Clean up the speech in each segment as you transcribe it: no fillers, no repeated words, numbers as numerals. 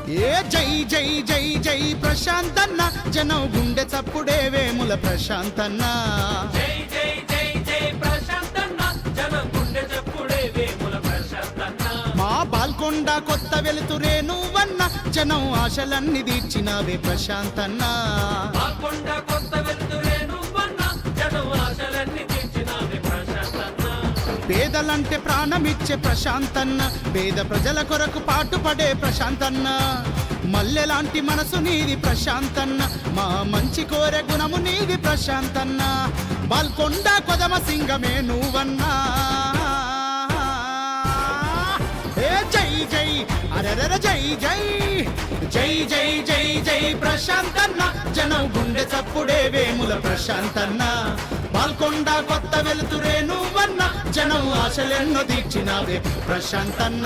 ఏ జై జై జై జై ప్రశాంతన్న జనం గుండె చప్పుడే వేముల ప్రశాంతన్న జై జై జై జై ప్రశాంతన్న జనం గుండె చప్పుడే వేముల ప్రశాంతన్న మా బాల్కొండ కొత్త వెలుతురే నువ్వన్న జనం ఆశలన్నీ తీర్చినవే ప్రశాంతన్న బాల్కొండ కొత్త వెలుతురే నువ్వన్న జనం ఆశలన్నీ తీర్చినవే ప్రశాంతన్న పేదలంటే ప్రాణమిచ్చే ప్రశాంతన్న పేద ప్రజల కొరకు పాటుపడే ప్రశాంతన్న మల్లెలాంటి మనసు నీది ప్రశాంతన్న మా మంచి కోరే గుణము నీది ప్రశాంతన్న బాల్కొండ కొదమ సింగమే నువ్వన్నా ఏ జై జై అరరర జై జై జై జై జై జై ప్రశాంతన్న జనం గుండె చప్పుడే వేముల ప్రశాంతన్న బాల్కొండ కొత్త వెలుతురే నువ్వన్న జనం ఆశలెన్నో తీర్చినవే ప్రశాంతన్న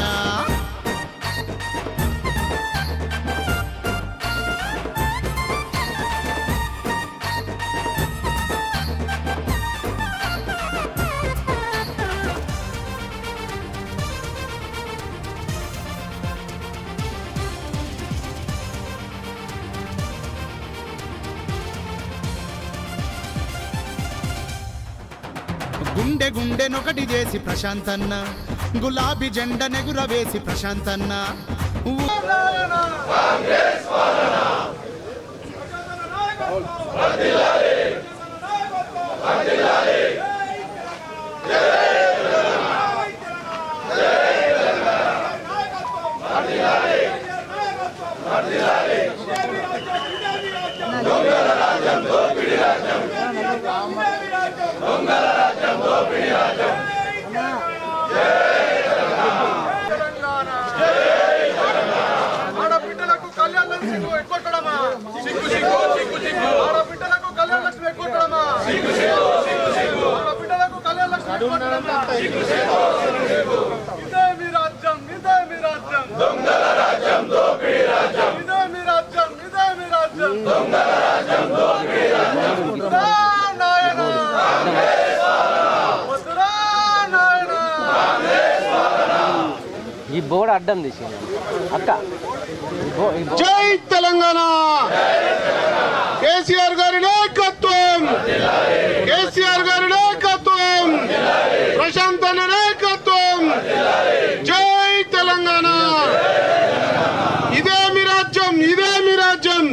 గుండె గుండెనొకటి చేసి ప్రశాంతన్న గులాబీ జెండ నెగురవేసి ప్రశాంతన్న ఆడబిడ్డలకు కళ్యాణ లక్ష్మి ఎక్కొట్టడమా ఆడబిడ్డలకు కళ్యాణ లక్ష్మి ఎక్కొట్టడమా ఆడబిడ్డలకు కళ్యాణ లక్ష్మి ఎక్కొట్టడమా ఇదే మీ రాజ్యం ఇదే మీ రాజ్యం దొంగల రాజ్యం దోపిడీ రాజ్యం ఇదే మీ రాజ్యం ఇదే మీ రాజ్యం దొంగల రాజ్యం దోపిడీ రాజ్యం నాయన వద్దురా నాయన ఈ బోర్డు అడ్డం తీసి అక్క జై తెలంగాణ కేసీఆర్ గారి నాయకత్వం కేసీఆర్ గారి నాయకత్వం ప్రశాంతన నాయకత్వం జై తెలంగాణ ఇదే మీ రాజ్యం ఇదే మీ రాజ్యం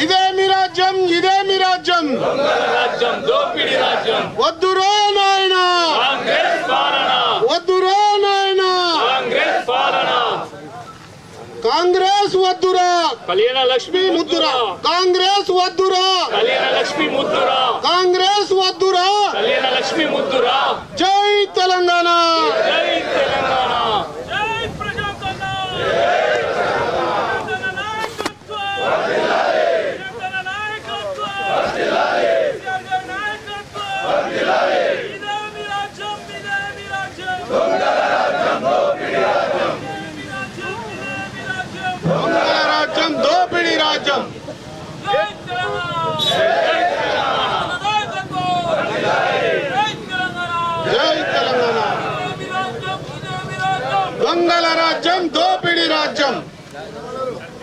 ఇదే మీ రాజ్యం ఇదే మీ రాజ్యం వద్దురా నాయన వద్దురా నాయన కాంగ్రెస్ వద్దురా కళ్యాణ లక్ష్మి ముద్దురా కాంగ్రెస్ వద్దురా కళ్యాణ లక్ష్మి ముద్దురా కాంగ్రెస్ వద్దురా కళ్యాణ లక్ష్మి ముద్దురా జై తెలంగాణ జై తెలంగాణ జై ప్రశాంతన్న ప్రశాంతన్న నాయకత్వం ప్రశాంతన్న నాయకత్వం కేసీఆర్ నాయకత్వం ఇదే మీ రాజ్యం ఇదే మీ రాజ్యం దొంగల రాజ్యం దోపిడీ రాజ్యం దొంగల రాజ్యం దోపిడీ రాజ్యం జై తెలంగాణ జై తెలంగాణ నాయకత్వం జై తెలంగాణ జై తెలంగాణ ఇదే మీ రాజ్యం ఇదే మీ రాజ్యం దొంగల రాజ్యం దోపిడీ రాజ్యం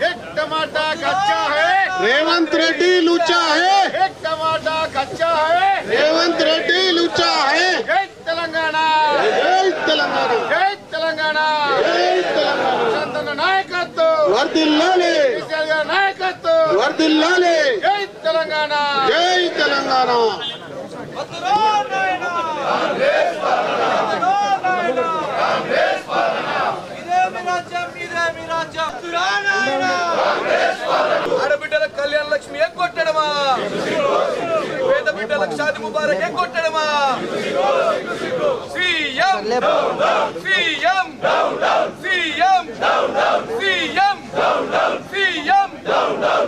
एक टमाटा कच्चा है रेवंत रेड्डी लूचा है एक टमाटा कच्चा है रेवंत रेड्डी लूचा है जय तेलंगाना जय तेलंगाना जय तेलंगाना जय तेलंगाना प्रशांतन नायकत्व वर्धिल्लाले केसीआर गाరి నాయకత్వం वर्धिल्लाले जय तेलंगाना जय तेलंगाना వద్దురా నాయన కాంగ్రెస్ పాలన వద్దురా నాయన కాంగ్రెస్ పాలన ఇదే మీ రాజ్యం ఇదే మీ రాజ్యం వద్దురా నాయన కాంగ్రెస్ పాలన ఆడబిడ్డలకు కళ్యాణ లక్ష్మి ఎక్కొట్టడమా పేద బిడ్డలకు షాది ముబారక్ ఎక్కొట్టడమా CM CM CM CM CM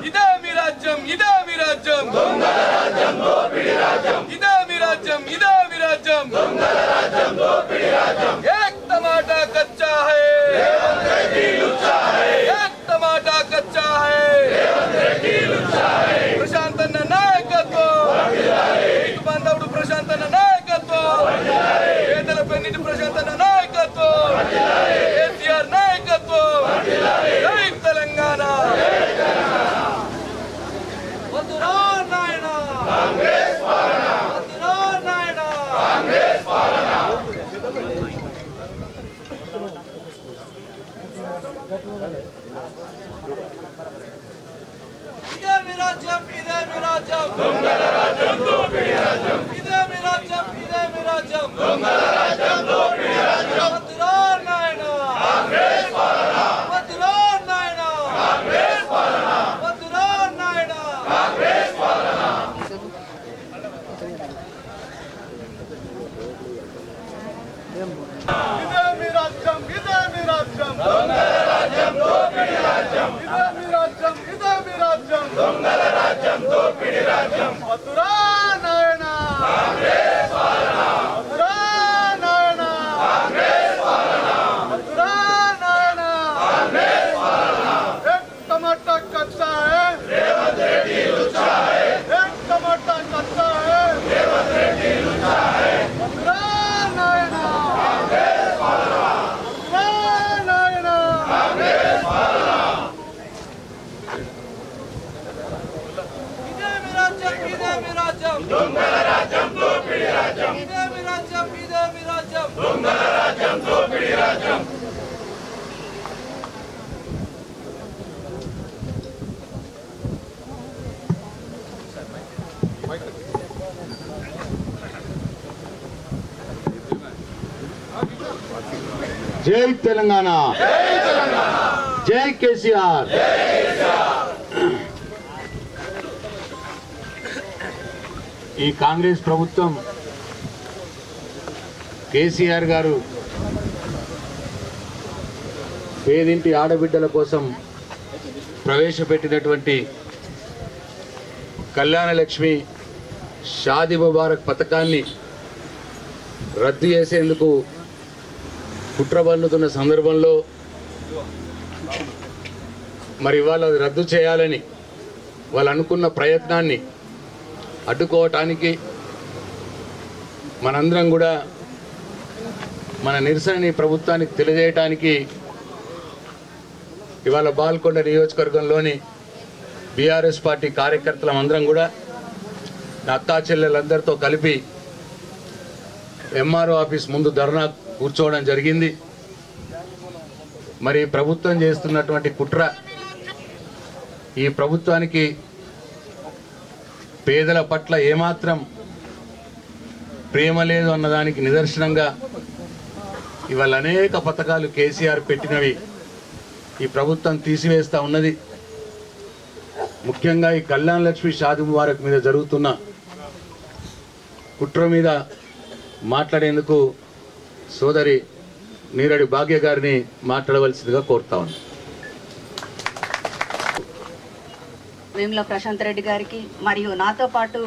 ఇదే మీ రాజ్యం ఇదే మీ రాజ్యం దొంగల రాజ్యం దోపిడీ రాజ్యం ఇదే మీ రాజ్యం ఇదే మీ రాజ్యం దొంగల రాజ్యం దోపిడీ రాజ్యం एक टमाटा कच्चा है रेवंत रेड्डी लुच्चा है एक टमाटा कच्चा है रेवंत रेड्डी लुच्चा है प्रशांतन नायकत्వం రైతు బాంధవుడు ప్రశాంతన నాయకత్వం పేదల పెన్నిటి ప్రశాంతన నాయకత్వం ఇదే మీ రాజ్యం, ఇదే మీ రాజ్యం, దొంగల రాజ్యం, దోపిడీ రాజ్యం. ఇదే మీ రాజ్యం, ఇదే మీ రాజ్యం, దొంగల రాజ్యం, దోపిడీ రాజ్యం. వద్దురా నాయనా కాంగ్రెస్ పాలన, వద్దురా నాయనా కాంగ్రెస్ పాలన, వద్దురా నాయనా కాంగ్రెస్ పాలన. ఇదే మీ రాజ్యం, ఇదే మీ రాజ్యం, దొంగల రాజ్యం, దోపిడీ రాజ్యం. ఇదే మీ రాజ్యం, ఇదే మీ రాజ్యం, దొంగల రాజ్యం, దోపిడీ రాజ్యం. వద్దురా నాయనా కాంగ్రెస్ పాలన, వద్దురా నాయనా కాంగ్రెస్ పాలన, వద్దురా నాయనా కాంగ్రెస్ పాలన. एक टमाटर कच्चा है, रेवंत रेड्डी लुच्चा है. एक टमाटर कच्चा है, रेवंत रेड्डी लुच्चा है. वद्దురా నాయనా కాంగ్రెస్ పాలన, వద్దురా నాయనా కాంగ్రెస్ పాలన. ఇదే మీ రాజ్యం, ఇదే మీ రాజ్యం, దొంగల రాజ్యం, దోపిడీ రాజ్యం. ఇదే మీ రాజ్యం, ఇదే మీ రాజ్యం, దొంగల రాజ్యం, దోపిడీ రాజ్యం. జై తెలంగాణ, జై కేసీఆర్. ఈ కాంగ్రెస్ ప్రభుత్వం కేసీఆర్ గారు పేదింటి ఆడబిడ్డల కోసం ప్రవేశపెట్టినటువంటి కళ్యాణ లక్ష్మి షాదీ ముబారక్ పథకాన్ని రద్దు చేసేందుకు కుట్ర పన్నుతున్న సందర్భంలో మరి ఇవాళ అది రద్దు చేయాలని వాళ్ళు అనుకున్న ప్రయత్నాన్ని అడ్డుకోవటానికి మనందరం కూడా మన నిరసనని ప్రభుత్వానికి తెలియజేయటానికి ఇవాళ బాల్కొండ నియోజకవర్గంలోని బీఆర్ఎస్ పార్టీ కార్యకర్తలం అందరం కూడా నా అక్కా చెల్లెలందరితో కలిపి ఎంఆర్ఓ ఆఫీస్ ముందు ధర్నా కూర్చోవడం జరిగింది. మరి ప్రభుత్వం చేస్తున్నటువంటి కుట్ర, ఈ ప్రభుత్వానికి పేదల పట్ల ఏమాత్రం ప్రేమ లేదు అన్నదానికి నిదర్శనంగా ఇవాళ అనేక పథకాలు కేసీఆర్ పెట్టినవి ఈ ప్రభుత్వం తీసివేస్తూ ఉన్నది. ముఖ్యంగా ఈ కళ్యాణ లక్ష్మి షాదీ ముబారక్ మీద జరుగుతున్న కుట్ర మీద మాట్లాడేందుకు సోదరి నీరడి భాగ్య గారిని మాట్లాడవలసిందిగా కోరుతా ఉన్నాను. వేముల ప్రశాంత్ రెడ్డి గారికి మరియు నాతో పాటు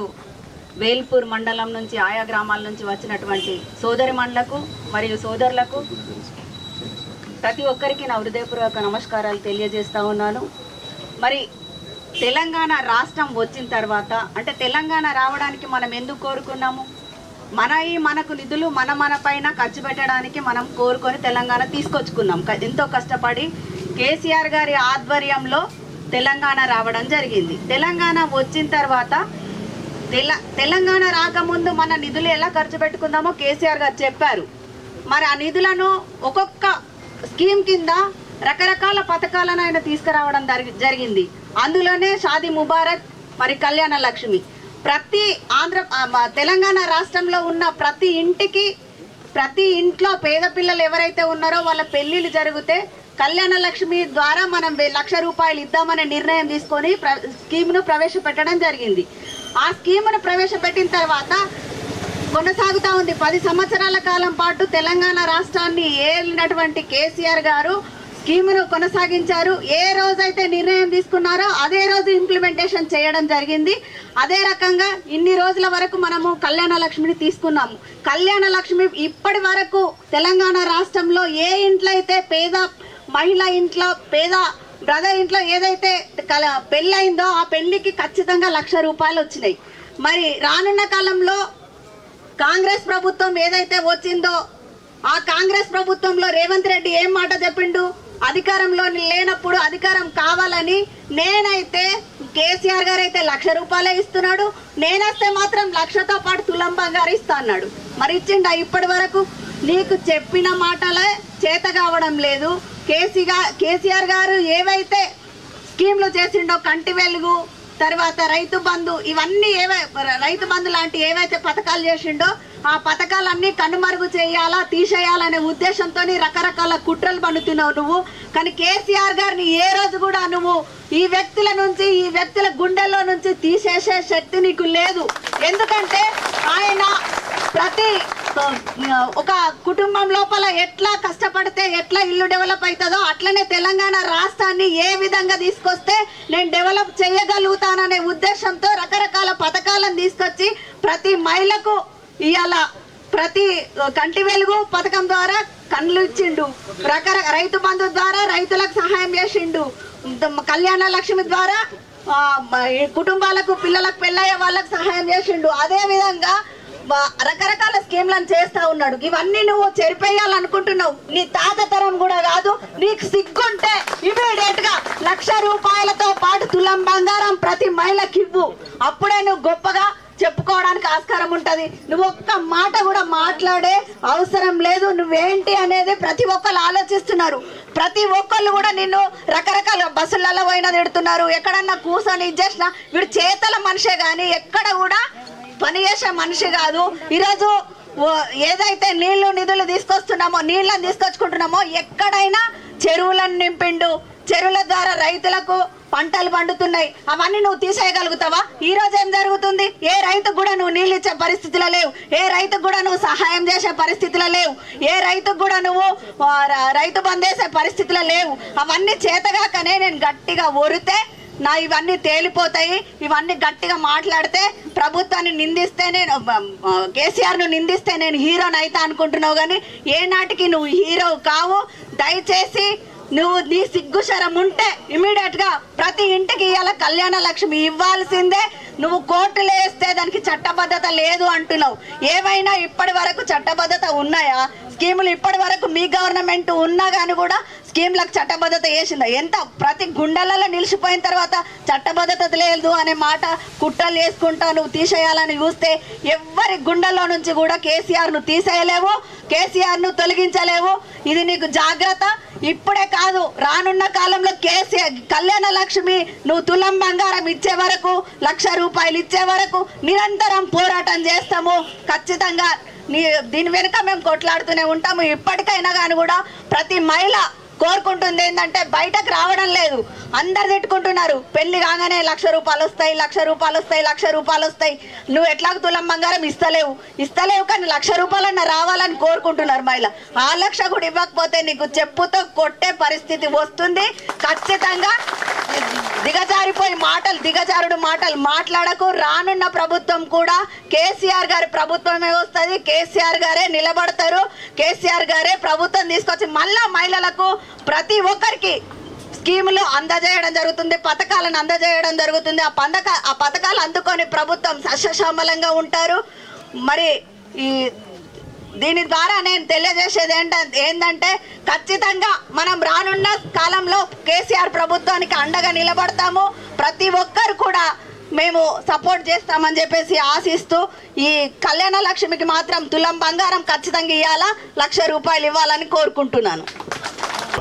వేల్పూర్ మండలం నుంచి ఆయా గ్రామాల నుంచి వచ్చినటువంటి సోదరి మండలకు మరియు సోదరులకు ప్రతి ఒక్కరికి నా హృదయపూర్వక నమస్కారాలు తెలియజేస్తా ఉన్నాను. మరి తెలంగాణ రాష్ట్రం వచ్చిన తర్వాత అంటే తెలంగాణ రావడానికి మనం ఎందుకు కోరుకున్నాము? మనకు నిధులు మన పైన ఖర్చు పెట్టడానికి మనం కోరుకొని తెలంగాణ తీసుకొచ్చుకున్నాం. ఎంతో కష్టపడి కేసీఆర్ గారి ఆధ్వర్యంలో తెలంగాణ రావడం జరిగింది. తెలంగాణ వచ్చిన తర్వాత తెలంగాణ రాకముందు మన నిధులు ఎలా ఖర్చు పెట్టుకుందామో కేసీఆర్ గారు చెప్పారు. మరి ఆ నిధులను ఒక్కొక్క స్కీమ్ కింద రకరకాల పథకాలను ఆయన తీసుకురావడం జరిగింది. అందులోనే షాదీ ముబారక్ మరి కళ్యాణ లక్ష్మి ప్రతి తెలంగాణ రాష్ట్రంలో ఉన్న ప్రతి ఇంట్లో పేద పిల్లలు ఎవరైతే ఉన్నారో వాళ్ళ పెళ్లిళ్ళు జరిగితే కళ్యాణ లక్ష్మి ద్వారా మనం 1,00,000 రూపాయలు ఇద్దామనే నిర్ణయం తీసుకొని స్కీమ్ను ప్రవేశపెట్టడం జరిగింది. ఆ స్కీమ్ను ప్రవేశపెట్టిన తర్వాత కొనసాగుతూ ఉంది. 10 సంవత్సరాల కాలం పాటు తెలంగాణ రాష్ట్రాన్ని ఏలినటువంటి కేసీఆర్ గారు స్కీమ్ను కొనసాగించారు. ఏ రోజైతే నిర్ణయం తీసుకున్నారో అదే రోజు ఇంప్లిమెంటేషన్ చేయడం జరిగింది. అదే రకంగా ఇన్ని రోజుల వరకు మనము కళ్యాణ లక్ష్మిని తీసుకున్నాము. కళ్యాణ లక్ష్మి ఇప్పటి వరకు తెలంగాణ రాష్ట్రంలో ఏ ఇంట్లో అయితే పేద మహిళ ఇంట్లో పేద బ్రదర్ ఇంట్లో ఏదైతే పెళ్ళయిందో ఆ పెళ్లికి ఖచ్చితంగా 1,00,000 రూపాయలు వచ్చినాయి. మరి రానున్న కాలంలో కాంగ్రెస్ ప్రభుత్వం ఏదైతే వచ్చిందో ఆ కాంగ్రెస్ ప్రభుత్వంలో రేవంత్ రెడ్డి ఏం మాట చెప్పిండు? అధికారంలో లేనప్పుడు అధికారం కావాలని, నేనైతే కేసీఆర్ గారు అయితే 1,00,000 రూపాయలే ఇస్తున్నాడు, నేనేస్తే మాత్రం 1,00,000తో పాటు తులం బంగారు ఇస్తా అన్నాడు. మరి ఇచ్చిండా? ఇప్పటి వరకు నీకు చెప్పిన మాటలే చేత కావడం లేదు. కేసీఆర్ గారు ఏవైతే స్కీమ్లు చేసిండో కంటి వెలుగు, తర్వాత రైతు బంధు, ఇవన్నీ రైతు బంధు లాంటి ఏవైతే పథకాలు చేసిండో ఆ పథకాలన్నీ కనుమరుగు చేయాలా, తీసేయాలనే ఉద్దేశంతో రకరకాల కుట్రలు పన్నుతున్నావు నువ్వు. కానీ కేసీఆర్ గారిని ఏ రోజు కూడా నువ్వు ఈ వ్యక్తుల గుండెల్లో నుంచి తీసేసే శక్తి నీకు లేదు. ఎందుకంటే ఆయన ప్రతి ఒక కుటుంబం లోపల ఎట్లా కష్టపడితే ఎట్లా ఇల్లు డెవలప్ అవుతుందో అట్లనే తెలంగాణ రాష్ట్రాన్ని ఏ విధంగా తీసుకొస్తే నేను డెవలప్ చేయగలుగుతాననే ఉద్దేశంతో రకరకాల పథకాలను తీసుకొచ్చి ప్రతి మహిళకు ఇవాళ ప్రతి కంటి వెలుగు పథకం ద్వారా కళ్ళు ఇచ్చిండు, రైతు బంధు ద్వారా రైతులకు సహాయం చేసిండు, కళ్యాణ లక్ష్మి ద్వారా కుటుంబాలకు పిల్లలకు పెళ్ళయ్యే వాళ్ళకు సహాయం చేసిండు. అదే విధంగా రకరకాల స్కీమ్లను చేస్తా ఉన్నాడు. ఇవన్నీ నువ్వు చెరిపేయాలనుకుంటున్నావు. నీ తాత తరం కూడా కాదు. నీకు సిగ్గుంటే ఇమీడియట్ గా 1,00,000 రూపాయలతో పాటు తులం బంగారం ప్రతి మహిళకి ఇవ్వు. అప్పుడే నువ్వు గొప్పగా చెప్పుకోవడానికి ఆస్కారం ఉంటది. నువ్వు ఒక్క మాట కూడా మాట్లాడే అవసరం లేదు. నువ్వేంటి అనేది ప్రతి ఒక్కరు ఆలోచిస్తున్నారు. ప్రతి ఒక్కళ్ళు కూడా నిన్ను రకరకాల బస్సులలో పోయినా తిడుతున్నారు. ఎక్కడన్నా కూర్చొని ఇచ్చేసినా వీడు చేతల మనిషే కానీ ఎక్కడ కూడా పని చేసే మనిషి కాదు. ఈరోజు ఏదైతే నిధులు తీసుకొస్తున్నామో, నీళ్ళని తీసుకొచ్చుకుంటున్నామో ఎక్కడైనా చెరువులను నింపిండు. చెరువుల ద్వారా రైతులకు పంటలు పండుతున్నాయి. అవన్నీ నువ్వు తీసేయగలుగుతావా? ఈ రోజు ఏం జరుగుతుంది? ఏ రైతుకు కూడా నువ్వు నీళ్ళు ఇచ్చే పరిస్థితిలో లేవు. ఏ రైతుకు కూడా నువ్వు సహాయం చేసే పరిస్థితిలో లేవు. ఏ రైతుకు కూడా నువ్వు రైతు బంద్ చేసే పరిస్థితిలో లేవు. అవన్నీ చేతగాకనే నేను గట్టిగా ఒరితే ఇవన్నీ తేలిపోతాయి. ఇవన్నీ గట్టిగా మాట్లాడితే ప్రభుత్వాన్ని నిందిస్తే కేసీఆర్ను నిందిస్తే నేను హీరోని అయితే అనుకుంటున్నావు. కానీ ఏనాటికి నువ్వు హీరో కావు. దయచేసి నువ్వు నీ సిగ్గుశరం ఉంటే ఇమీడియట్ గా ప్రతి ఇంటికి ఇవాళ కళ్యాణ లక్ష్మి ఇవ్వాల్సిందే. నువ్వు కోర్టులు వేస్తే దానికి చట్టబద్ధత లేదు అంటున్నావు. ఏమైనా ఇప్పటి వరకు చట్టబద్ధత ఉన్నాయా? స్కీములు ఇప్పటి వరకు మీ గవర్నమెంట్ ఉన్నా కానీ కూడా స్కీమ్లకు చట్టబద్ధత వేసిందా? ఎంత ప్రతి గుండెలలో నిలిచిపోయిన తర్వాత చట్టబద్ధత లేదు అనే మాట కుట్రలు వేసుకుంటా నువ్వు తీసేయాలని చూస్తే ఎవరి గుండెల్లో నుంచి కూడా కేసీఆర్ను తీసేయలేవు, కేసీఆర్ను తొలగించలేవు. ఇది నీకు జాగ్రత్త. ఇప్పుడే కాదు, రానున్న కాలంలో కేసీఆర్ కళ్యాణ లక్ష్మి నువ్వు తులం బంగారం ఇచ్చే వరకు, 1,00,000 రూపాయలు ఇచ్చే వరకు నిరంతరం పోరాటం చేస్తాము. ఖచ్చితంగా దీని వెనుక మేము కొట్లాడుతూనే ఉంటాము. ఇప్పటికైనా కానీ కూడా ప్రతి మహిళ కోరుకుంటుంది ఏంటంటే బయటకు రావడం లేదు. అందరు తిట్టుకుంటున్నారు. పెళ్లి కాగానే 1,00,000 రూపాయలు వస్తాయి, 1,00,000 రూపాయలు వస్తాయి, 1,00,000 రూపాయలు వస్తాయి. నువ్వు ఎట్లాగ తులం బంగారం ఇస్తలేవు కానీ 1,00,000 రూపాయలన్నా రావాలని కోరుకుంటున్నారు మహిళ. ఆ 1,00,000 కూడా ఇవ్వకపోతే నీకు చెప్పుతో కొట్టే పరిస్థితి వస్తుంది. ఖచ్చితంగా దిగజారుడు మాటలు మాట్లాడకు. రానున్న ప్రభుత్వం కూడా కేసీఆర్ గారి ప్రభుత్వమే వస్తుంది. కేసీఆర్ గారే నిలబడతారు. కేసీఆర్ గారే ప్రభుత్వం తీసుకొచ్చి మళ్ళా మహిళలకు ప్రతి ఒక్కరికి స్కీములు అందజేయడం జరుగుతుంది, పథకాలను అందజేయడం జరుగుతుంది. ఆ పథకాలు అందుకొని ప్రభుత్వం సస్యశ్యామలంగా ఉంటారు. మరి దీని ద్వారా నేను తెలియజేసేది ఏంటంటే ఖచ్చితంగా మనం రానున్న కాలంలో కేసీఆర్ ప్రభుత్వానికి అండగా నిలబడతాము. ప్రతి ఒక్కరు కూడా మేము సపోర్ట్ చేస్తామని చెప్పేసి ఆశిస్తూ ఈ కళ్యాణ లక్ష్మికి మాత్రం తులం బంగారం ఖచ్చితంగా ఇవ్వాలా, 1,00,000 రూపాయలు ఇవ్వాలని కోరుకుంటున్నాను.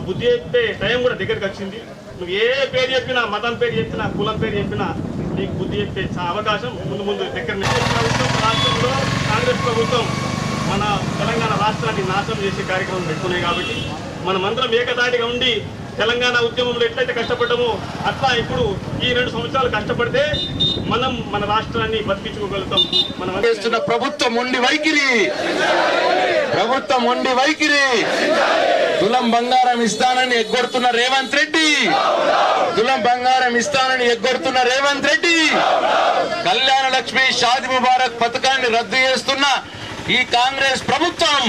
బుద్ధి చెప్పే టైం కూడా దగ్గరికి వచ్చింది. నువ్వు ఏ పేరు చెప్పినా, మతం పేరు చెప్పినా, కులం పేరు చెప్పినా నీకు బుద్ధి చెప్పే అవకాశం ముందు దగ్గర. రాష్ట్రంలో కాంగ్రెస్ ప్రభుత్వం మన తెలంగాణ రాష్ట్రాన్ని నాశనం చేసే కార్యక్రమం పెట్టుకున్నాయి. కాబట్టి మనమందరం ఏకదాటిగా ఉండి తెలంగాణ ఉద్యమంలో ఎట్లయితే కష్టపడ్డామో అట్లా ఇప్పుడు ఈ 2 సంవత్సరాలు కష్టపడితే మనం మన రాష్ట్రాన్ని బతికించుకోగలుగుతాం. మనం చేస్తున్న ప్రభుత్వం మొండి వైఖరి తులం బంగారం ఇస్తానని ఎగ్గొడుతున్న రేవంత్ రెడ్డి, కళ్యాణ లక్ష్మి, షాది ముబారక్ పథకాన్ని రద్దు చేస్తున్న ఈ కాంగ్రెస్ ప్రభుత్వం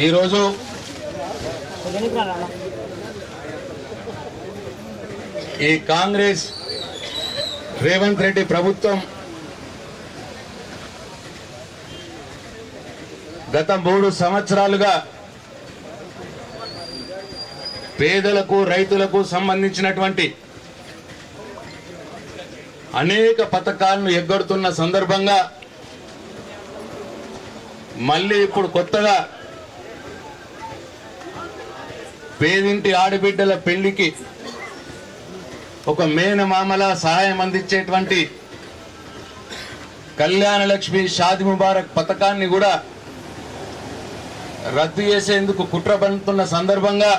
ఈరోజు ఈ కాంగ్రెస్ రేవంత్ రెడ్డి ప్రభుత్వం గత 3 సంవత్సరాలుగా పేదలకు, రైతులకు సంబంధించినటువంటి అనేక పథకాలను ఎగ్గొడుతున్న సందర్భంగా మళ్ళీ ఇప్పుడు కొత్తగా పేదింటి ఆడబిడ్డల పెళ్లికి ఒక మేనమామల సహాయం అందించేటువంటి కళ్యాణ లక్ష్మి షాది ముబారక్ పథకాన్ని కూడా రద్దు చేసేందుకు కుట్ర పన్నుతున్న సందర్భంగా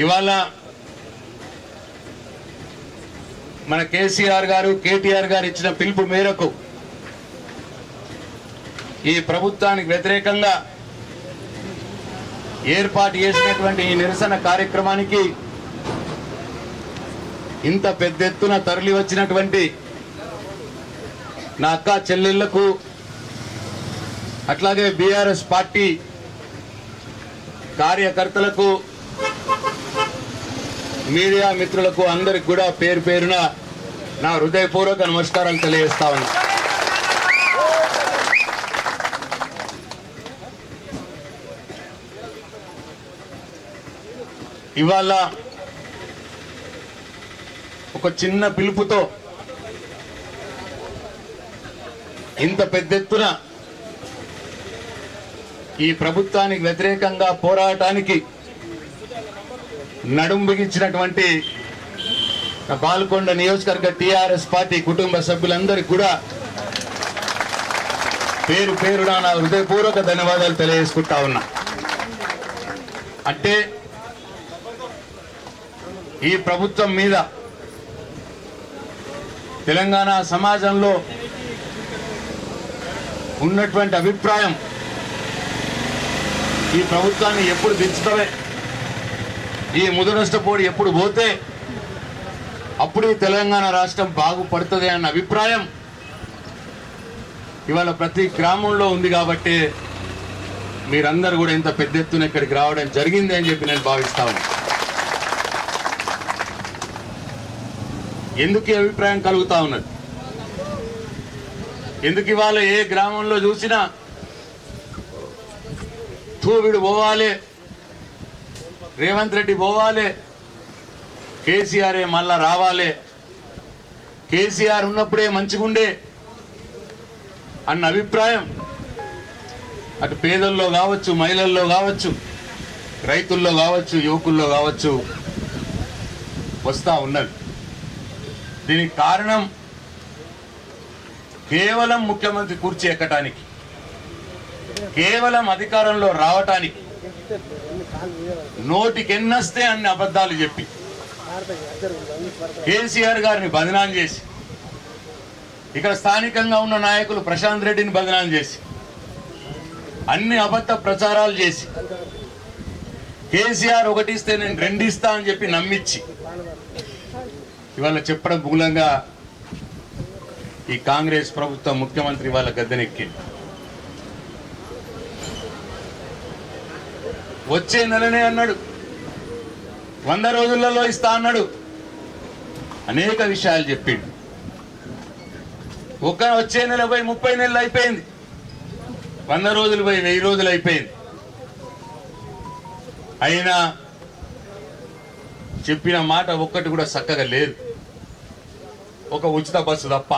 ఇవాళ మన కేసీఆర్ గారు కేటీఆర్ గారు ఇచ్చిన పిలుపు మేరకు ఈ ప్రభుత్వానికి వ్యతిరేకంగా ఏర్పాటు చేసినటువంటి ఈ నిరసన కార్యక్రమానికి ఇంత పెద్ద ఎత్తున తరలి వచ్చినటువంటి నా అక్క చెల్లెళ్లకు అట్లాగే బీఆర్ఎస్ పార్టీ కార్యకర్తలకు మీడియా మిత్రులకు అందరికి కూడా పేరు పేరున నా హృదయపూర్వక నమస్కారాలు తెలియజేస్తా ఉన్నా. ఇవాళ ఒక చిన్న పిలుపుతో ఇంత పెద్ద ఎత్తున ఈ ప్రభుత్వానికి వ్యతిరేకంగా పోరాటానికి నడుం బిగించినటువంటి బాల్కొండ నియోజకవర్గ టీఆర్ఎస్ పార్టీ కుటుంబ సభ్యులందరికీ కూడా పేరు పేరున నా హృదయపూర్వక ధన్యవాదాలు తెలియజేసుకుంటా ఉన్నా. అంటే ఈ ప్రభుత్వం మీద తెలంగాణ సమాజంలో ఉన్నటువంటి అభిప్రాయం ఈ ప్రభుత్వాన్ని ఎప్పుడు దించుతావే, ఈ ముదనష్టపోడి ఎప్పుడు పోతే అప్పుడు ఈ తెలంగాణ రాష్ట్రం బాగుపడుతుంది అన్న అభిప్రాయం ఇవాళ ప్రతి గ్రామంలో ఉంది. కాబట్టి మీరందరూ కూడా ఇంత పెద్ద ఎత్తున ఇక్కడికి రావడం జరిగింది అని చెప్పి నేను భావిస్తా ఉన్నాను. ఎందుకు ఈ అభిప్రాయం కలుగుతా ఉన్నది? ఎందుకు ఇవాళ ఏ గ్రామంలో చూసినా వీడు పోవాలి, రేవంత్ రెడ్డి పోవాలి, కేసీఆర్ మళ్ళా రావాలి, కేసీఆర్ ఉన్నప్పుడే మంచిగుండే అన్న అభిప్రాయం అటు పేదల్లో కావచ్చు, మహిళల్లో కావచ్చు, రైతుల్లో కావచ్చు, యువకుల్లో కావచ్చు వస్తా ఉన్నది. దీనికి కారణం కేవలం ముఖ్యమంత్రి కుర్చీ ఎక్కటానికి, కేవలం అధికారంలో రావటానికి నోటికెన్నొస్తే అన్ని అబద్ధాలు చెప్పి కేసీఆర్ గారిని బదనాం చేసి, ఇక్కడ స్థానికంగా ఉన్న నాయకులు ప్రశాంత్ రెడ్డిని బదనాం చేసి, అన్ని అబద్ధ ప్రచారాలు చేసి, కేసీఆర్ ఒకటిస్తే నేను రెండిస్తా అని చెప్పి నమ్మించి ఇవాళ చెప్పడం మూలంగా ఈ కాంగ్రెస్ ప్రభుత్వం ముఖ్యమంత్రి వాళ్ళ గద్దెనెక్కింది. వచ్చే నెలనే అన్నాడు, 100 రోజులలో ఇస్తా అన్నాడు, అనేక విషయాలు చెప్పిండు. వచ్చే నెల పోయి 30 నెలలు అయిపోయింది, 100 రోజులు పోయి 1000 రోజులు అయిపోయింది. అయినా చెప్పిన మాట ఒక్కటి కూడా చక్కగా లేదు, ఒక ఉచిత బస్సు తప్ప.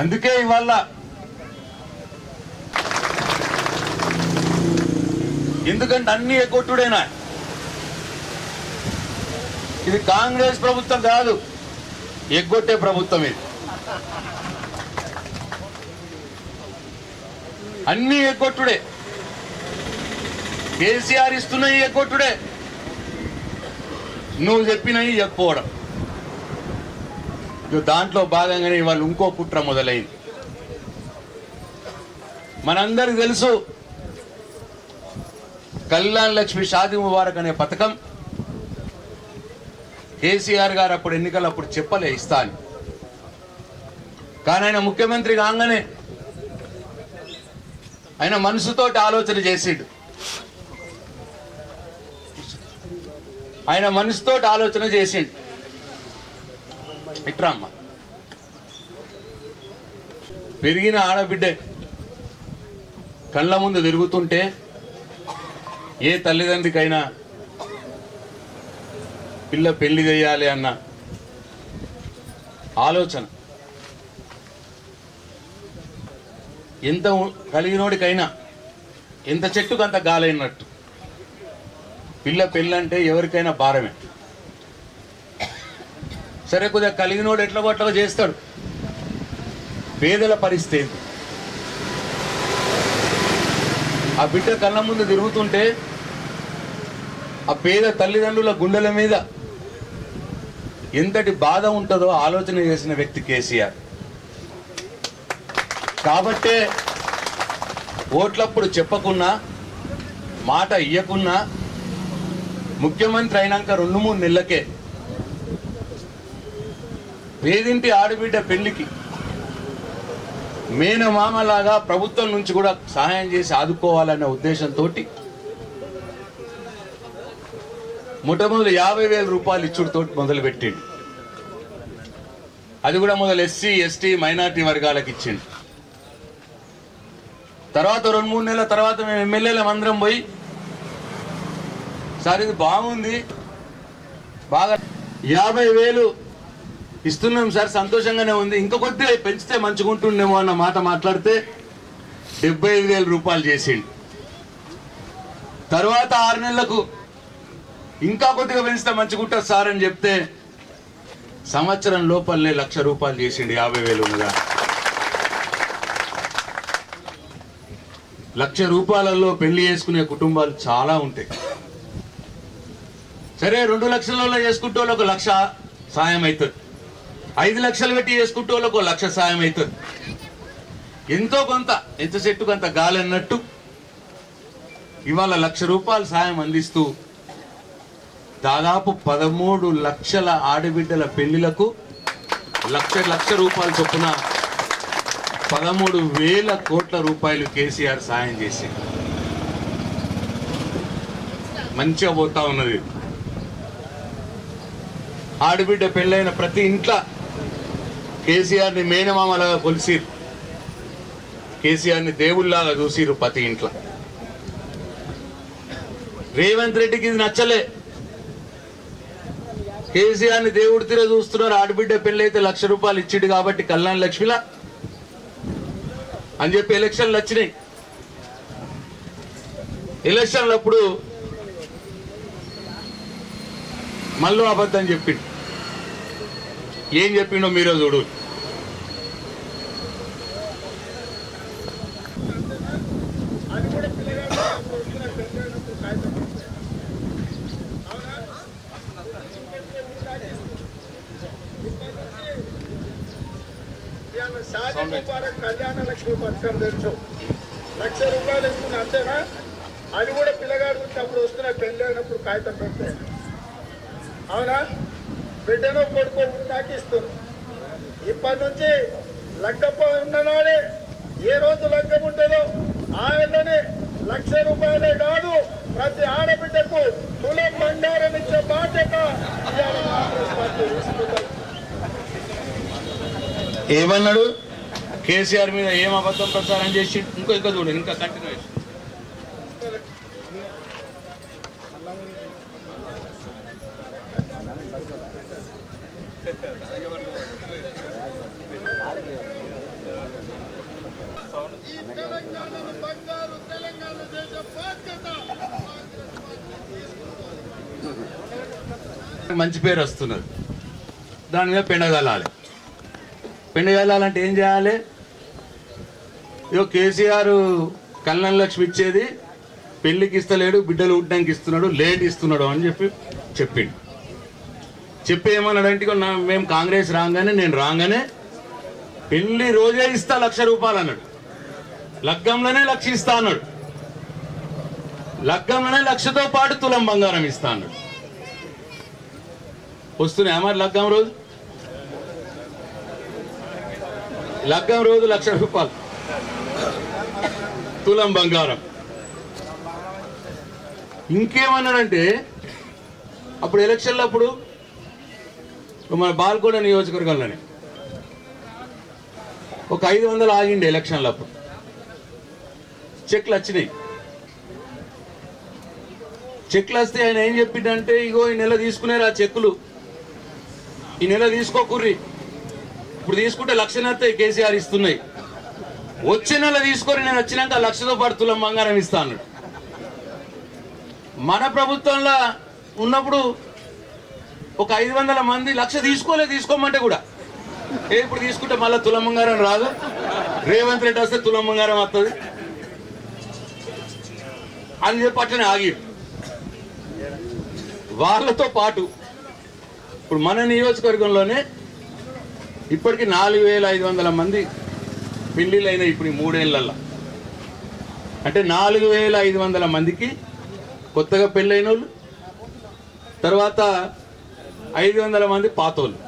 అందుకే ఇవాళ ఎందుకంటే అన్ని ఎగ్గొట్టుడేనా, ఇది కాంగ్రెస్ ప్రభుత్వం కాదు, ఎగ్గొట్టే ప్రభుత్వం ఇది. అన్ని ఎగ్గొట్టుడే, కేసీఆర్ ఇస్తున్నాయి ఎగ్గొట్టుడే, నువ్వు చెప్పినవి చెప్పకపోవడం. దాంట్లో భాగంగానే ఇవాళ ఇంకో కుట్ర మొదలైంది. మనందరికి తెలుసు కళ్యాణ లక్ష్మి షాది ముబారక్ అనే పథకం కేసీఆర్ గారు అప్పుడు ఎన్నికలప్పుడు చెప్పలే ఇస్తా అని. కానీ ఆయన ముఖ్యమంత్రి కాగానే ఆయన మనసుతోటి ఆలోచన చేసిండు, ఆయన మనసుతోటి ఆలోచన చేసిండు. ఇట్రమ్మ పెరిగిన ఆడబిడ్డే కళ్ళ ముందు తిరుగుతుంటే ఏ తల్లిదండ్రికైనా పిల్ల పెళ్లి చేయాలి అన్న ఆలోచన ఎంత కలిగినోడికైనా ఎంత చెట్టుకు అంత గాలైనట్టు. పిల్ల పెళ్ళంటే ఎవరికైనా భారమే. సరే కొద్దిగా కలిగినోడు ఎట్లా కొట్టగా చేస్తాడు. పేదల పరిస్థితి ఏంటి? ఆ బిడ్డ కళ్ళ ముందు తిరుగుతుంటే ఆ పేద తల్లిదండ్రుల గుండెల మీద ఎంతటి బాధ ఉంటుందో ఆలోచన చేసిన వ్యక్తి కేసీఆర్. కాబట్టే ఓట్లప్పుడు చెప్పకున్నా, మాట ఇయ్యకున్నా, ముఖ్యమంత్రి అయినాక 2-3 నెలలకే పేదింటి ఆడబిడ్డ పెళ్లికి మేనమామలాగా ప్రభుత్వం నుంచి కూడా సహాయం చేసి ఆదుకోవాలనే ఉద్దేశంతో మొట్టమొదటి 50,000 రూపాయలు ఇచ్చుడుతో మొదలుపెట్టిండు. అది కూడా మొదలు ఎస్సీ, ఎస్టీ, మైనార్టీ వర్గాలకు ఇచ్చిండు. తర్వాత 2-3 నెలల తర్వాత మేము ఎమ్మెల్యేలం అందరం పోయి, సార్ ఇది బాగుంది, బాగా 50,000 ఇస్తున్నాం సార్, సంతోషంగానే ఉంది, ఇంకా కొద్దిగా పెంచితే మంచిగా ఉంటుండేమో అన్న మాట మాట్లాడితే 75,000 రూపాయలు చేసిండు. తర్వాత 6 నెలలకు ఇంకా కొద్దిగా పెంచితే మంచిగా ఉంటుంది సార్ అని చెప్తే సంవత్సరం లోపలనే 1,00,000 రూపాయలు చేసిండు. 50,000 ఉన్నదా? 1,00,000 రూపాయలలో పెళ్లి చేసుకునే కుటుంబాలు చాలా ఉంటాయి. సరే 2 లక్షలలో చేసుకుంటే వాళ్ళకు 1,00,000 సాయం అవుతుంది. 5 లక్షలు పెట్టి చేసుకుంటే వాళ్ళకు 1,00,000 సాయం అవుతుంది. ఎంతో కొంత, ఎంత చెట్టుకు అంత గాలి అన్నట్టు ఇవాళ 1,00,000 రూపాయలు సాయం అందిస్తూ దాదాపు 13 లక్షల ఆడబిడ్డల పెళ్లిలకు 1,00,000 రూపాయల చొప్పున 13,000 కోట్ల రూపాయలు కేసీఆర్ సాయం చేసి మంచిగా పోతా ఉన్నది. ఆడబిడ్డ పెళ్ళైన ప్రతి ఇంట్లో కేసీఆర్ని మేనమామలాగా కొలిసిరు, కేసీఆర్ని దేవుళ్లాగా చూసిరు ప్రతి ఇంట్లో. రేవంత్ రెడ్డికి ఇది నచ్చలే. కేసీఆర్ని దేవుడి తీర చూస్తున్నారు. ఆడబిడ్డ పెళ్ళైతే 1,00,000 రూపాయలు ఇచ్చిండు కాబట్టి కళ్యాణ లక్ష్మిలా అని చెప్పి ఎలక్షన్లు వచ్చినాయి. ఎలక్షన్లప్పుడు మళ్ళీ అబద్ధం చెప్పిండు. ఏం చెప్పిండో మీరే చూడు. అది కూడా పిల్లగాడు వస్తున్న పెద్దయినప్పుడు కాగితం షాదీ ముబారక్ కళ్యాణ లక్ష్మి పథకం తెలుసు. 1,00,000 రూపాయలు ఇస్తున్నా అంతేనా? అది కూడా పిల్లగాడు అప్పుడు వస్తున్న పెళ్ళైనప్పుడు కాగితం పెడితే, అవునా? బిడ్డను కొడుకు నాకు ఇస్తుంది. ఇప్పటి నుంచి లగ్గప్ప ఉన్ననాడే ఏ రోజు లగ్గం ఉంటుందో ఆ వెళ్ళనే 1,00,000 రూపాయలే కాదు, ప్రతి ఆడబిడ్డకు తులం బంగారం ఇచ్చే బాధ్యత కాంగ్రెస్ పార్టీ తీసుకుంటారు. ఏమన్నాడు? కేసీఆర్ మీద ఏం అబద్ధం ప్రచారం చేసి ఇంకా చూడు, ఇంకా కంటిన్యూ. మంచి పేరు వస్తున్నది, దాని మీద పెండగలాలి. పెండగలాలంటే ఏం చేయాలి? ఇగో కేసీఆర్ కళ్యాణ లక్ష్మి ఇచ్చేది పెళ్లికి ఇస్తలేడు, బిడ్డలు ఉడ్డానికి ఇస్తున్నాడు, లేట్ ఇస్తున్నాడు అని చెప్పిండు. చెప్పి ఏమన్నాడంటే, మేము కాంగ్రెస్ రాగానే, నేను రాగానే పెళ్లి రోజే ఇస్తా 1,00,000 రూపాయలు అన్నాడు. లగ్గంలోనే 1,00,000 ఇస్తా అన్నాడు. లగ్గంలోనే 1,00,000తో పాటు తులం బంగారం ఇస్తా అన్నాడు. వస్తున్నాయి మరి లగ్గం రోజు? లగ్గం రోజు 1,00,000 రూపాయలు తులం బంగారం. ఇంకేమన్నాడంటే, అప్పుడు ఎలక్షన్లో అప్పుడు మన బాల్కోట నియోజకవర్గంలోనే ఒక 500 ఆగిండి ఎలక్షన్లు. అప్పుడు చెక్లు వచ్చినాయి. చెక్లు వస్తే ఆయన ఏం చెప్పిండంటే, ఇగో ఈ నెల తీసుకునేరు ఆ చెక్కులు, ఈ నెల తీసుకోకుర్రి, ఇప్పుడు తీసుకుంటే 1,00,000 వస్తాయి, కేసీఆర్ ఇస్తున్నాయి, వచ్చే నెల తీసుకొని నేను వచ్చినాక 1,00,000తో పాటు తులం బంగారం ఇస్తా అన్నాడు. మన ప్రభుత్వంలో ఉన్నప్పుడు ఒక 500 మంది 1,00,000 తీసుకోమంటే కూడా ఇప్పుడు తీసుకుంటే మళ్ళీ తులం బంగారం రాదు, రేవంత్ రెడ్డి వస్తే తులం బంగారం వస్తుంది అని చెప్పి అట్లనే ఆగి వాళ్ళతో పాటు ఇప్పుడు మన నియోజకవర్గంలోనే ఇప్పటికి 4,500 మంది పెళ్లిళ్ళైన ఇప్పుడు ఈ 3 ఏళ్లలో అంటే 4,500 మందికి కొత్తగా పెళ్ళైన వాళ్ళు, తర్వాత 500 మంది పాతోళ్ళు,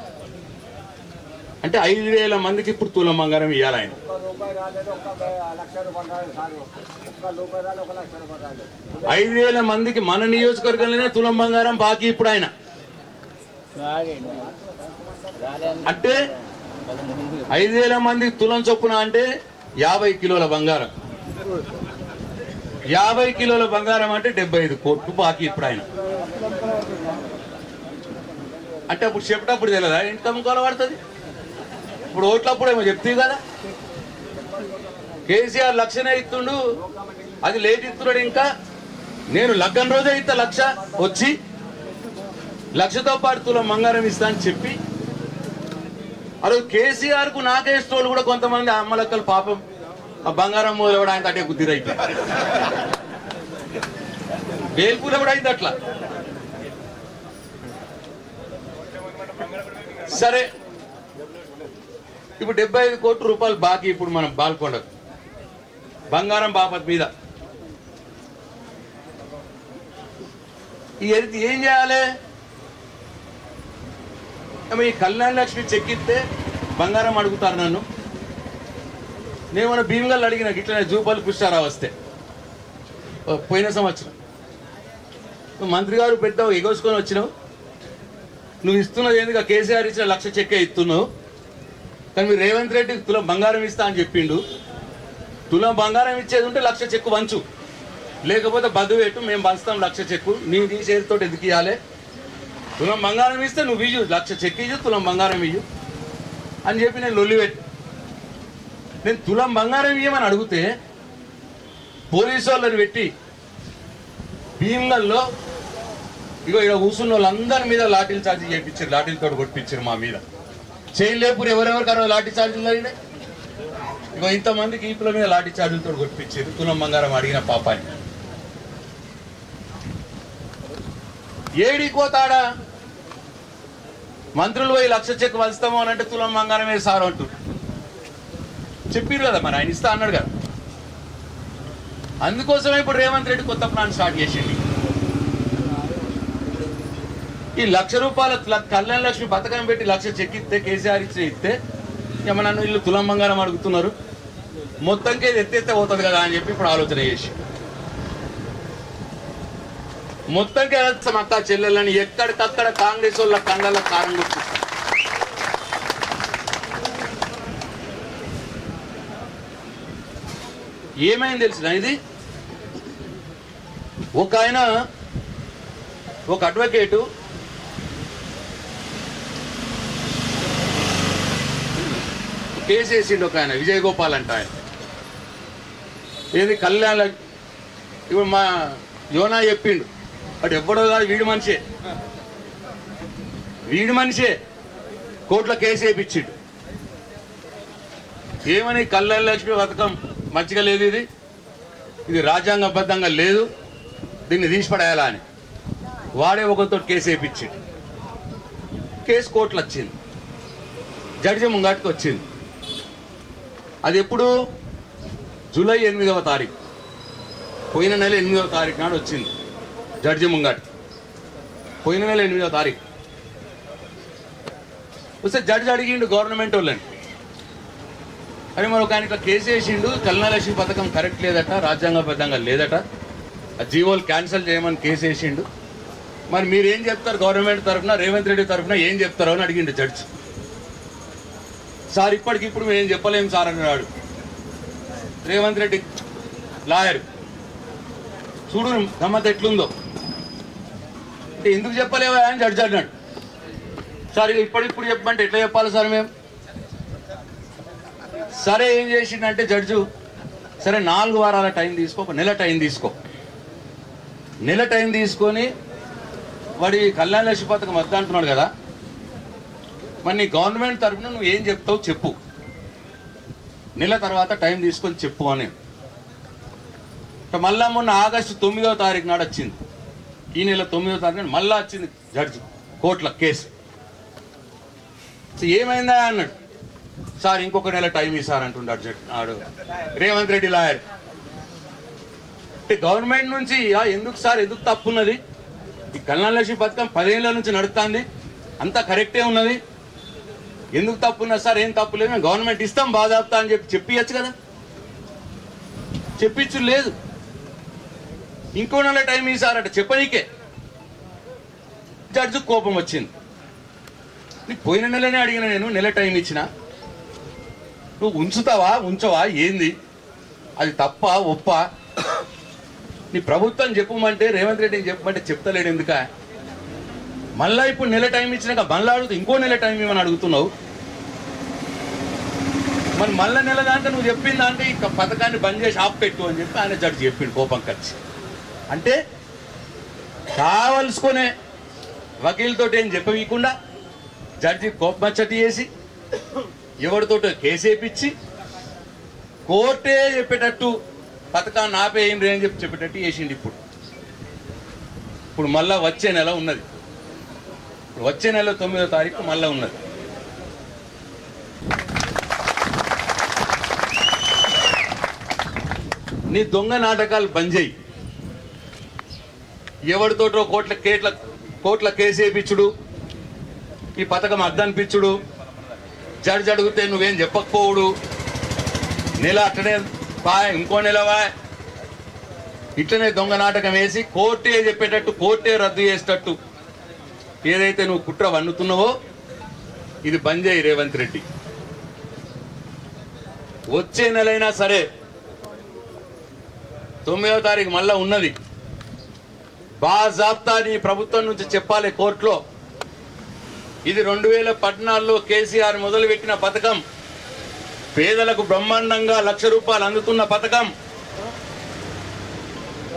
అంటే 5,000 మందికి ఇప్పుడు తులం బంగారం ఇవ్వాలి ఆయన. 5,000 మందికి మన నియోజకవర్గంలోనే తులం బంగారం బాకీ ఇప్పుడు ఆయన. అంటే 5,000 మందికి తులం చొప్పున అంటే 50 కిలోల బంగారం. 50 కిలోల బంగారం అంటే 75 కోట్లు బాకీ ఇప్పుడు ఆయన. అంటే అప్పుడు చెప్పేటప్పుడు తెలియదా ఇన్కమ్ కోల పడుతుంది, ఇప్పుడు ఓట్లప్పుడు ఏమో చెప్తే కదా. కేసీఆర్ 1,00,000 ఇస్తుండు, అది లేట్ ఇస్తున్నాడు. ఇంకా నేను లగ్గం రోజే ఇస్తా 1,00,000 వచ్చి 1,00,000తో పాటు తులం బంగారం ఇస్తా అని చెప్పి అలా కేసీఆర్ కు నాకేస్తోళ్ళు కూడా కొంతమంది అమ్మలక్కలు పాపం ఆ బంగారం మొదలు ఆయన అటే గుద్దిరైతే వేల్పూర్ కూడా అయింది అట్లా. సరే ఇప్పుడు 75 కోట్ల రూపాయలు బాకీ ఇప్పుడు మనం బాల్కొండకు బంగారం బాపత్ మీద. ఈ ఏం చేయాలి? ఈ కళ్యాణ లక్ష్మి చెక్ ఇస్తే బంగారం అడుగుతారు నన్ను. నేను మన భీమగల్ అడిగిన ఇట్లా జూపల్లి పుష్టారావు వస్తే పోయిన సంవత్సరం మంత్రి గారు పెద్ద ఎగోసుకొని వచ్చినావు, నువ్వు ఇస్తున్నది ఎందుకు కేసీఆర్ ఇచ్చిన 1,00,000 చెక్కే ఇస్తున్నావు, కానీ మీరు రేవంత్ రెడ్డికి తులం బంగారం ఇస్తా అని చెప్పిండు. తులం బంగారం ఇచ్చేది ఉంటే 1,00,000 చెక్కు వంచు, లేకపోతే బద్దు పెట్టు, మేము పంచుతాం 1,00,000 చెక్కు, నీ చేతితో ఎందుకు ఇవ్వాలి? తులం బంగారం ఇస్తే నువ్వు ఇయ్యు, 1,00,000 చెక్కు ఇయ్యు, తులం బంగారం ఇయ్యు అని చెప్పి నేను లొల్లి పెట్టి నేను తులం బంగారం ఇయ్యమని అడిగితే పోలీసు వాళ్ళని పెట్టి భీమగల్లో ఇగో ఇక్కడ కూర్చున్న వాళ్ళందరి మీద లాఠీలు ఛార్జీ చేయించారు, లాఠీలతో కొట్టించారు మా మీద. చేయలేపురు ఎవరెవరికరో లాఠీ ఛార్జీలు అయినాయి. ఇగో ఇంతమందికి ఈపుల మీద లాఠీ ఛార్జీలతో కొట్టించారు తులం బంగారం అడిగిన పాపాన్ని. ఏడికి పోతాడా? మంత్రులు పోయి 1,00,000 చెక్ వస్తాము అని అంటే తులం బంగారమే సార్ అంటూ చెప్పారు కదా, మరి ఆయన ఇస్తా అన్నాడు కదా. అందుకోసమే ఇప్పుడు రేవంత్ రెడ్డి కొత్త ప్లాన్ స్టార్ట్ చేసింది. ఈ 1,00,000 రూపాయల కళ్యాణ లక్ష్మి పథకం పెట్టి 1,00,000 చెక్ ఇస్తే కేసీఆర్ ఇస్తే ఏమన్నా వీళ్ళు తులం బంగారం అడుగుతున్నారు, మొత్తంకే ఎత్తెత్తే పోతుంది కదా అని చెప్పి ఇప్పుడు ఆలోచన చేసి మొత్తంకే వెళ్తాం అక్క చెల్లెళ్ళని ఎక్కడికక్కడ కాంగ్రెస్ వాళ్ళ కండల కారం గుర్తిస్తాం. ఏమైంది తెలిసిన ఇది, ఒక ఆయన ఒక అడ్వకేటు కేసు వేసిండు. ఒక ఆయన విజయ్ గోపాల్ అంట, ఆయన ఏది కళ్యాణ ఇప్పుడు మా యోనా చెప్పిండు, అటు ఎవ్వడో కాదు వీడి మనిషే కోర్టులో కేసు వేయించిండు. ఏమని కళ్యాణ లక్ష్మి పథకం మంచిగా లేదు, ఇది రాజ్యాంగబద్ధంగా లేదు, దీన్ని తీసిపడేయాలా అని వాడే ఒకరితో కేసు వేయించిండు. కేసు కోర్టులో వచ్చింది, జడ్జి ముంగటికి వచ్చింది. అది ఎప్పుడు? జూలై 8వ తారీఖు, పోయిన నెల 8వ తారీఖు నాడు వచ్చింది జడ్జి ముంగటి. పోయిన నెల 8వ తారీఖు వస్తే జడ్జి అడిగిండు గవర్నమెంట్ వాళ్ళని, అని మరి ఒక ఆయన ఇట్లా కేసు వేసిండు, కళ్యాణ లక్ష్మి పథకం కరెక్ట్ లేదట, రాజ్యాంగబద్ధంగా లేదట, ఆ జీవోలు క్యాన్సిల్ చేయమని కేసు వేసిండు, మరి మీరేం చెప్తారు గవర్నమెంట్ తరఫున, రేవంత్ రెడ్డి తరఫున ఏం చెప్తారో అని అడిగిండు జడ్జి. సార్ ఇప్పటికిప్పుడు మేము ఏం చెప్పలేము సార్ అన్నాడు రేవంత్ రెడ్డి లాయర్. చూడు గమ్మత్ ఎట్లుందో, అంటే ఎందుకు చెప్పలేవా అని జడ్జి అన్నాడు. సార్ ఇప్పటిప్పుడు చెప్పమంటే ఎట్లా చెప్పాలి సార్ మేము? సరే ఏం చేసిండంటే జడ్జు, సరే 4 వారాల టైం తీసుకో, ఒక నెల టైం తీసుకో. నెల టైం తీసుకొని వాడి కళ్యాణ లక్ష్మి పథకం వద్ద అంటున్నాడు కదా, మరి నీ గవర్నమెంట్ తరఫున నువ్వు ఏం చెప్తావు చెప్పు, నెల తర్వాత టైం తీసుకొని చెప్పు అని. మళ్ళా మొన్న ఆగస్టు 9వ తారీఖు నాడు వచ్చింది, ఈ నెల 9వ తారీఖు నాడు మళ్ళా వచ్చింది జడ్జి కోర్టులో కేసు. ఏమైందా అన్నాడు. సార్ ఇంకొక నెల టైం ఇస్తారు అంటున్నాడు జడ్జి రేవంత్ రెడ్డి లాయర్. అంటే గవర్నమెంట్ నుంచి ఎందుకు సార్, ఎందుకు తప్పున్నది? ఈ కళ్యాణ లక్ష్మి పథకం 10 ఏళ్ళ నుంచి నడుస్తుంది, అంతా కరెక్టే ఉన్నది, ఎందుకు తప్పున్నది సార్? ఏం తప్పు లేదు, మేము గవర్నమెంట్ ఇస్తాం బాధాప్తా అని చెప్పియచ్చు కదా, చెప్పించు లేదు. ఇంకో నెల టైం ఇస్తారట చెప్పనీకే. జడ్జి కోపం వచ్చింది. నీకు పోయిన నెలనే అడిగిన నేను, నెల టైం ఇచ్చిన, నువ్వు ఉంచుతావా ఉంచవా ఏంది, అది తప్ప ఒప్ప? నీ ప్రభుత్వం చెప్పమంటే, రేవంత్ రెడ్డిని చెప్పమంటే చెప్తలేడు ఎందుక? మళ్ళా ఇప్పుడు నెల టైం ఇచ్చినాక మళ్ళీ అడుగుతూ ఇంకో నెల టైం ఇవ్వని అడుగుతున్నావు. మరి మళ్ళా నెల దాంట్లో నువ్వు చెప్పింది అంటే ఈ పథకాన్ని బంద్ చేసి ఆపెట్టు అని చెప్పి ఆయన జడ్జి చెప్పిండు కోపం ఖర్చు. అంటే కావలసుకునే వకీలతో ఏం చెప్పవీయకుండా జడ్జి కోపమచ్చటి చేసి ఎవరితో కేసు వేయించి కోర్టే చెప్పేటట్టు పథకాన్ని ఆపేయండి అని చెప్పేటట్టు చేసిండు. ఇప్పుడు మళ్ళా వచ్చే నెల ఉన్నది, ఇప్పుడు వచ్చే నెల 9వ తారీఖు మళ్ళా ఉన్నది. నీ దొంగ నాటకాలు బంద్ చేయి. ఎవరితోటో కోట్ల కేసు వేయించుడు, ఈ పథకం అద్దనిపించుడు, జడ్జి అడిగితే నువ్వేం చెప్పకపోవుడు, నెల అట్లనే బాయ్ ఇంకో నెల బాయ్, ఇట్లనే దొంగ నాటకం వేసి కోర్టే చెప్పేటట్టు కోర్టే రద్దు చేసేటట్టు ఏదైతే నువ్వు కుట్ర వన్నుతున్నావో ఇది బంద్ చేయి రేవంత్ రెడ్డి. వచ్చే నెలైనా సరే 9వ తారీఖు మళ్ళా ఉన్నది, బాజాబ్తా నీ ప్రభుత్వం నుంచి చెప్పాలి కోర్టులో, ఇది 2014లో కేసీఆర్ మొదలుపెట్టిన పథకం, పేదలకు బ్రహ్మాండంగా 1,00,000 రూపాయలు అందుతున్న పథకం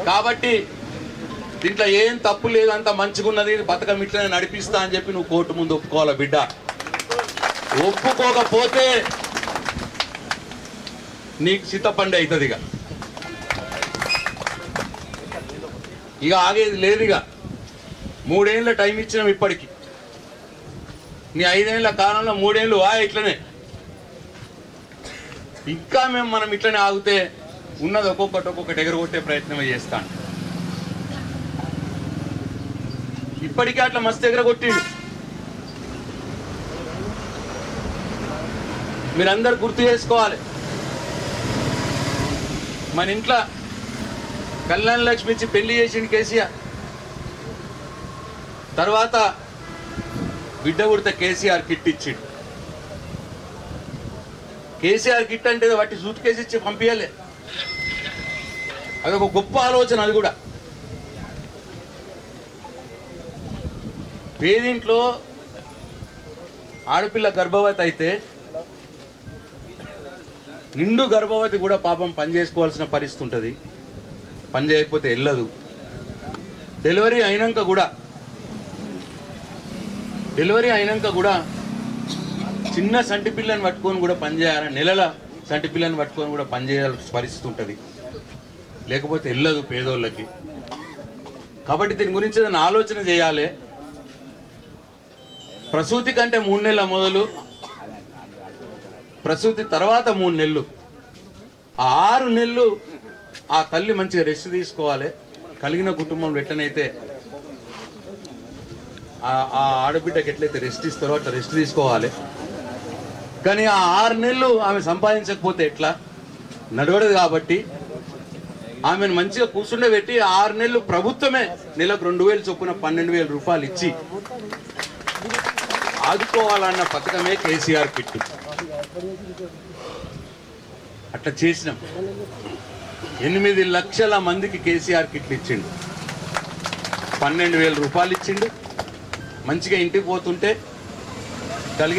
కాబట్టి దీంట్లో ఏం తప్పు లేదు, అంత మంచిగున్నది, పథకం ఇట్లనే నడిపిస్తా అని చెప్పి నువ్వు కోర్టు ముందు ఒప్పుకోవాలి బిడ్డ. ఒప్పుకోకపోతే నీకు చిత్తపండి అవుతుంది. ఇక ఆగేది లేదు. ఇక 3 ఏళ్ళ టైం ఇచ్చినాం ఇప్పటికి, నీ 5 ఏళ్ళ కాలంలో 3 ఏళ్ళు ఇట్లనే. ఇంకా మనం ఇట్లనే ఆగితే ఉన్నది ఒక్కొక్కటి ఎగరగొట్టే ప్రయత్నం చేస్తాను. ఇప్పటికే అట్లా మస్తు ఎగరగొట్టిండు. మీరందరూ గుర్తు చేసుకోవాలి, మన ఇంట్లో కళ్యాణ లక్ష్మి ఇచ్చి పెళ్లి చేసిండు కేసీఆర్, తర్వాత బిడ్డ పుడితే కేసీఆర్ కిట్ ఇచ్చిండు. కేసీఆర్ కిట్ అంటే వాటి సూట్ కేసు ఇచ్చి పంపించాలి, అదొక గొప్ప ఆలోచన. అది కూడా పేదింట్లో ఆడపిల్ల గర్భవతి అయితే నిండు గర్భవతి కూడా పాపం పని చేసుకోవాల్సిన పరిస్థితి ఉంటుంది, పని చేయకపోతే వెళ్ళదు. డెలివరీ అయినాక కూడా చిన్న సంటి పిల్లని పట్టుకొని కూడా పనిచేయాలి, నెలల సంటి పిల్లని పట్టుకొని కూడా పనిచేయాల్సిన పరిస్థితి ఉంటుంది, లేకపోతే వెళ్ళదు పేదోళ్ళకి. కాబట్టి దీని గురించి ఏదైనా ఆలోచన చేయాలి. ప్రసూతి కంటే 3 నెలల మొదలు, ప్రసూతి తర్వాత 3 నెలలు, ఆ 6 నెలలు ఆ తల్లి మంచిగా రెస్ట్ తీసుకోవాలి. కలిగిన కుటుంబంలో ఎట్లనైతే ఆ ఆడబిడ్డకి ఎట్లయితే రెస్ట్ ఇస్తారో అట్లా రెస్ట్ తీసుకోవాలి. కానీ ఆ 6 నెలలు ఆమె సంపాదించకపోతే ఎట్లా నడవడదు. కాబట్టి ఆమెను మంచిగా కూర్చుండబెట్టి 6 నెలలు ప్రభుత్వమే నెలకు 2,000 చొప్పున 12,000 రూపాయలు ఇచ్చి ఆదుకోవాలన్న పథకమే కేసీఆర్ కిట్. అట్లా చేసినాం. 8 లక్షల మందికి కేసీఆర్ కిట్లు ఇచ్చిండు, 12,000 రూపాయలు ఇచ్చిండు. మంచిగా ఇంటికి పోతుంటే కలిగిన